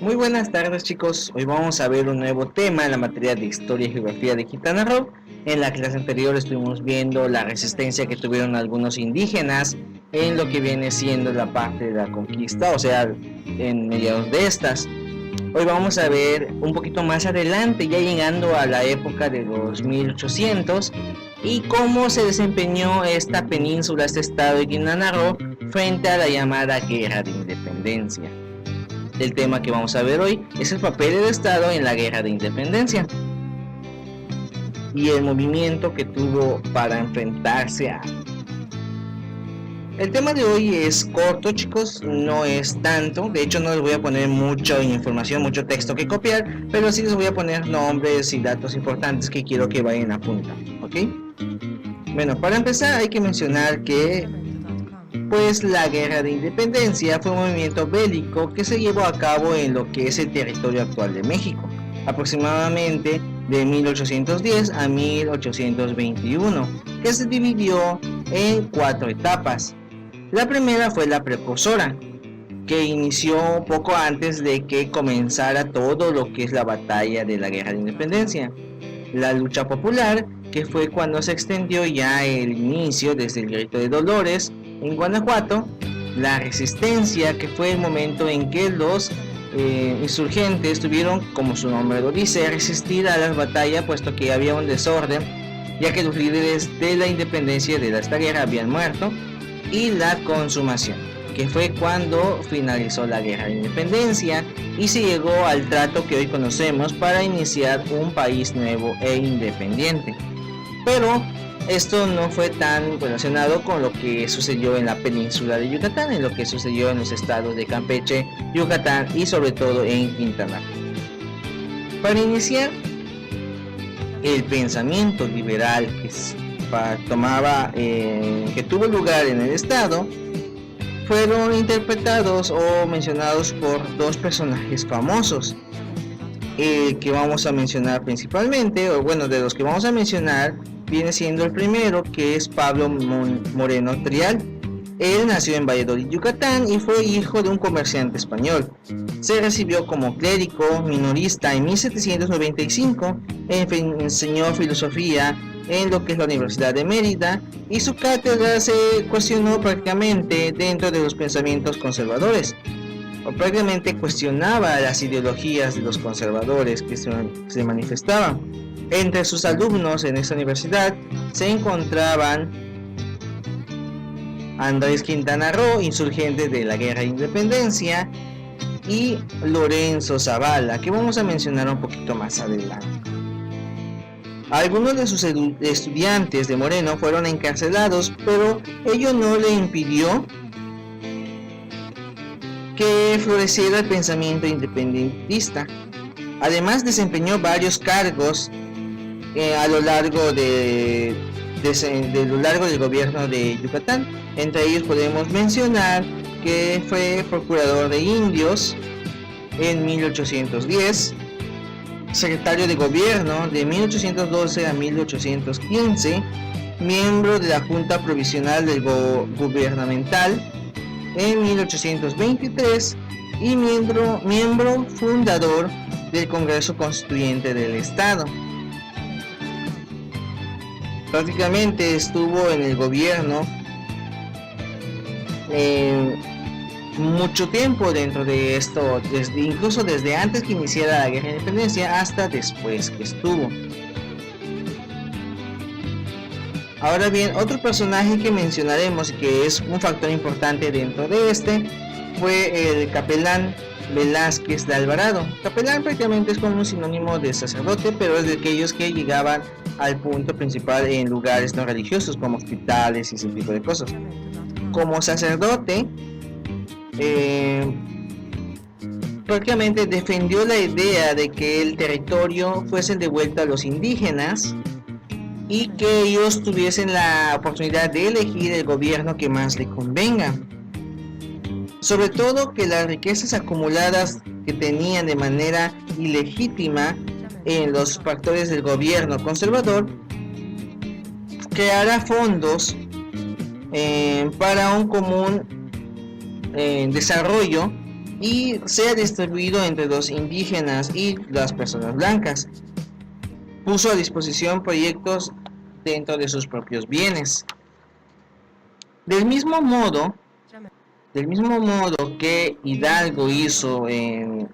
Muy buenas tardes, chicos. Hoy vamos a ver un nuevo tema en la materia de Historia y Geografía de Quintana Roo. En la clase anterior estuvimos viendo la resistencia que tuvieron algunos indígenas en lo que viene siendo la parte de la conquista, o sea, en mediados de estas. Hoy vamos a ver un poquito más adelante, ya llegando a la época de los 1800, y cómo se desempeñó esta península, este estado de Quintana Roo, frente a la llamada Guerra de Independencia. El tema que vamos a ver hoy es el papel del Estado en la Guerra de Independencia y el movimiento que tuvo para enfrentarse a... El tema de hoy es corto, chicos, no es tanto, de hecho no les voy a poner mucha información, mucho texto que copiar, pero sí les voy a poner nombres y datos importantes que quiero que vayan apuntando, ¿ok? Bueno, para empezar hay que mencionar que pues la Guerra de Independencia fue un movimiento bélico que se llevó a cabo en lo que es el territorio actual de México, aproximadamente de 1810 a 1821, que se dividió en 4 etapas. La primera fue la precursora, que inició poco antes de que comenzara todo lo que es la batalla de la Guerra de Independencia. La lucha popular, que fue cuando se extendió ya el inicio desde el Grito de Dolores en Guanajuato. La resistencia, que fue el momento en que los insurgentes tuvieron, como su nombre lo dice, resistir a las batallas, puesto que había un desorden, ya que los líderes de la independencia de esta guerra habían muerto. Y la consumación, que fue cuando finalizó la Guerra de Independencia y se llegó al trato que hoy conocemos para iniciar un país nuevo e independiente. Pero esto no fue tan relacionado con lo que sucedió en la península de Yucatán, en lo que sucedió en los estados de Campeche, Yucatán y sobre todo en Quintana Roo. Para iniciar, el pensamiento liberal que tuvo lugar en el estado fueron interpretados o mencionados por dos personajes famosos. Que vamos a mencionar principalmente, o bueno, de los que vamos a mencionar, viene siendo el primero, que es Pablo Moreno Trial. Él nació en Valladolid, Yucatán, y fue hijo de un comerciante español. Se recibió como clérigo minorista en 1795, enseñó filosofía en lo que es la Universidad de Mérida, y su cátedra se cuestionó prácticamente dentro de los pensamientos conservadores, o prácticamente cuestionaba las ideologías de los conservadores que se manifestaban. Entre sus alumnos en esta universidad se encontraban Andrés Quintana Roo, insurgente de la Guerra de Independencia, y Lorenzo Zavala, que vamos a mencionar un poquito más adelante. Algunos de sus estudiantes de Moreno fueron encarcelados, pero ello no le impidió que floreciera el pensamiento independentista. Además, desempeñó varios cargos a lo largo del gobierno de Yucatán. Entre ellos podemos mencionar que fue procurador de indios en 1810, secretario de gobierno de 1812 a 1815, miembro de la Junta Provisional del Gubernamental en 1823 y miembro fundador del Congreso Constituyente del Estado. Prácticamente estuvo en el gobierno mucho tiempo dentro de esto, incluso desde antes que iniciara la Guerra de Independencia hasta después que estuvo. Ahora bien, otro personaje que mencionaremos y que es un factor importante dentro de este fue el capelán Velázquez de Alvarado. Capelán prácticamente es como un sinónimo de sacerdote, pero es de aquellos que llegaban al punto principal en lugares no religiosos como hospitales y ese tipo de cosas. Como sacerdote, prácticamente defendió la idea de que el territorio fuese devuelto a los indígenas y que ellos tuviesen la oportunidad de elegir el gobierno que más le convenga. Sobre todo que las riquezas acumuladas que tenían de manera ilegítima en los factores del gobierno conservador creara fondos para un común desarrollo y sea distribuido entre los indígenas y las personas blancas. Puso a disposición proyectos dentro de sus propios bienes. Del mismo modo que Hidalgo hizo en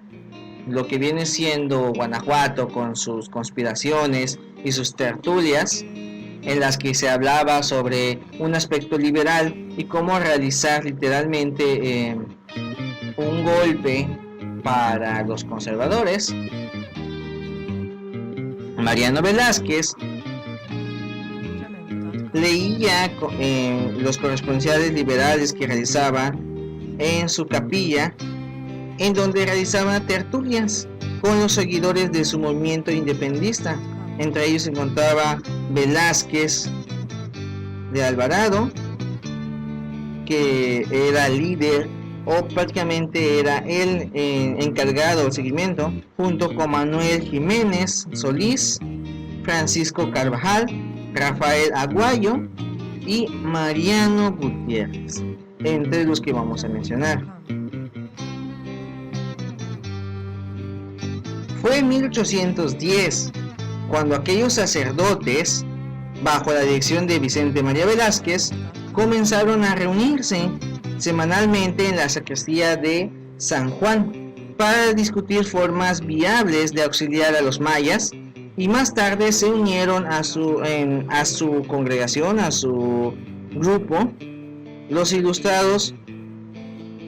lo que viene siendo Guanajuato con sus conspiraciones y sus tertulias, en las que se hablaba sobre un aspecto liberal y cómo realizar literalmente un golpe para los conservadores. Mariano Velázquez leía los corresponsales liberales que realizaba en su capilla, en donde realizaba tertulias con los seguidores de su movimiento independentista. Entre ellos se encontraba Velázquez de Alvarado, que era líder o prácticamente era el encargado del seguimiento, junto con Manuel Jiménez Solís, Francisco Carvajal, Rafael Aguayo y Mariano Gutiérrez, entre los que vamos a mencionar. Fue en 1810 cuando aquellos sacerdotes, bajo la dirección de Vicente María Velázquez, comenzaron a reunirse semanalmente en la sacristía de San Juan para discutir formas viables de auxiliar a los mayas, y más tarde se unieron a su congregación, a su grupo, los ilustrados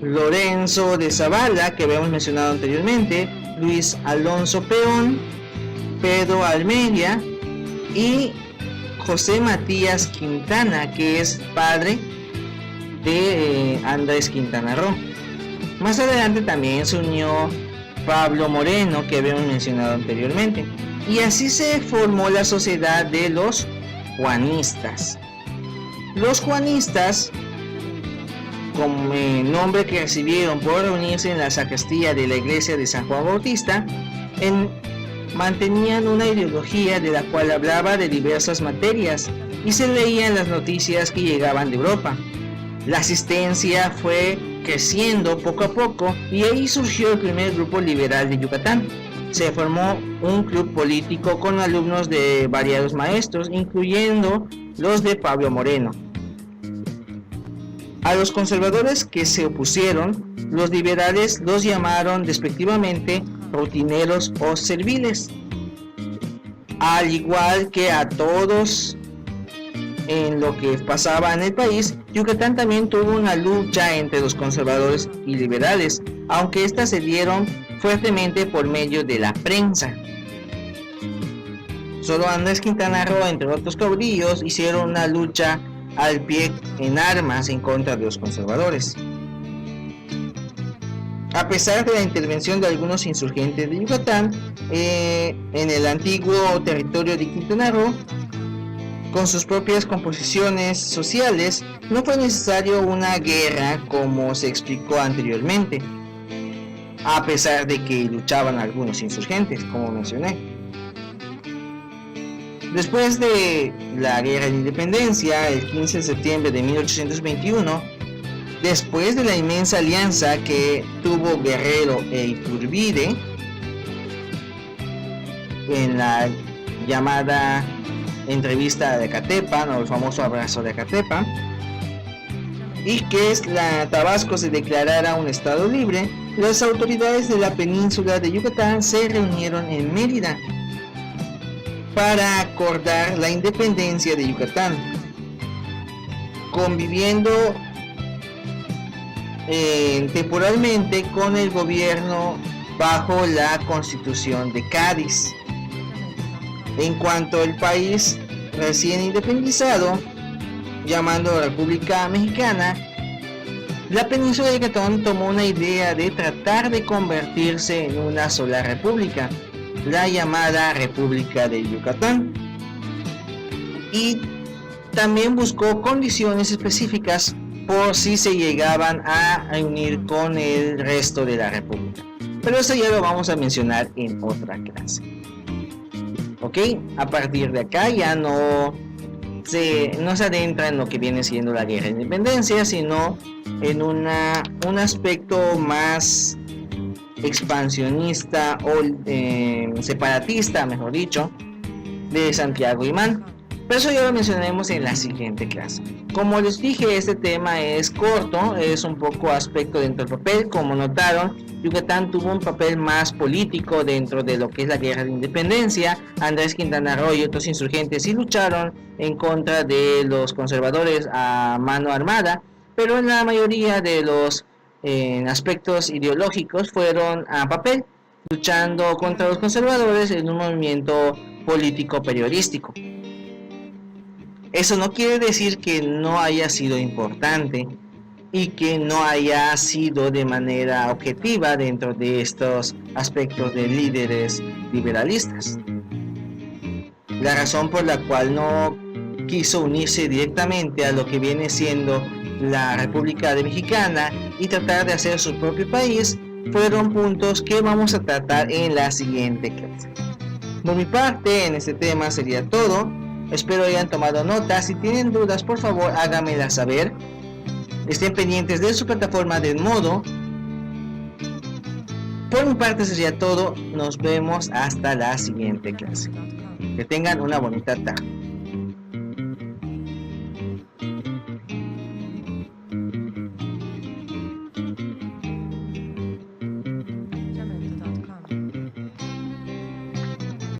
Lorenzo de Zavala, que habíamos mencionado anteriormente, Luis Alonso Peón, Pedro Almeida y José Matías Quintana, que es padre de Andrés Quintana Roo. Más adelante también se unió Pablo Moreno, que habíamos mencionado anteriormente, y así se formó la Sociedad de los Juanistas. Los Juanistas, como nombre que recibieron por reunirse en la sacristía de la iglesia de San Juan Bautista, mantenían una ideología de la cual hablaba de diversas materias y se leían las noticias que llegaban de Europa. La asistencia fue creciendo poco a poco y ahí surgió el primer grupo liberal de Yucatán. Se formó un club político con alumnos de variados maestros, incluyendo los de Pablo Moreno. A los conservadores que se opusieron, los liberales los llamaron despectivamente rutineros o serviles. Al igual que a todos en lo que pasaba en el país, Yucatán también tuvo una lucha entre los conservadores y liberales, aunque estas se dieron fuertemente por medio de la prensa. Solo Andrés Quintana Roo, entre otros caudillos, hicieron una lucha al pie en armas en contra de los conservadores. A pesar de la intervención de algunos insurgentes de Yucatán en el antiguo territorio de Quintana Roo, con sus propias composiciones sociales, no fue necesario una guerra como se explicó anteriormente, a pesar de que luchaban algunos insurgentes, como mencioné. Después de la Guerra de Independencia, el 15 de septiembre de 1821, después de la inmensa alianza que tuvo Guerrero e Iturbide en la llamada entrevista de Acatepa, ¿no? El famoso abrazo de Acatepa, y que Tabasco se declarara un estado libre, las autoridades de la península de Yucatán se reunieron en Mérida para acordar la independencia de Yucatán, conviviendo temporalmente con el gobierno bajo la Constitución de Cádiz. En cuanto al país recién independizado, llamando República Mexicana, la península de Yucatán tomó una idea de tratar de convertirse en una sola república, la llamada República de Yucatán, y también buscó condiciones específicas por si se llegaban a unir con el resto de la república, pero eso ya lo vamos a mencionar en otra clase. Ok, a partir de acá ya no no se adentra en lo que viene siendo la guerra de independencia, sino en un aspecto más expansionista o separatista, mejor dicho, de Santiago Imán. Pero eso ya lo mencionaremos en la siguiente clase. Como les dije, este tema es corto, es un poco aspecto dentro del papel. Como notaron, Yucatán tuvo un papel más político dentro de lo que es la guerra de independencia. Andrés Quintana Roo y otros insurgentes sí lucharon en contra de los conservadores a mano armada, pero en la mayoría de los aspectos ideológicos fueron a papel, luchando contra los conservadores en un movimiento político periodístico. Eso no quiere decir que no haya sido importante y que no haya sido de manera objetiva dentro de estos aspectos de líderes liberalistas. La razón por la cual no quiso unirse directamente a lo que viene siendo la República Mexicana y tratar de hacer su propio país fueron puntos que vamos a tratar en la siguiente clase. Por mi parte, en este tema sería todo. Espero hayan tomado notas. Si tienen dudas, por favor háganmelas saber. Estén pendientes de su plataforma de Edmodo. Por mi parte sería todo. Nos vemos hasta la siguiente clase. Que tengan una bonita tarde.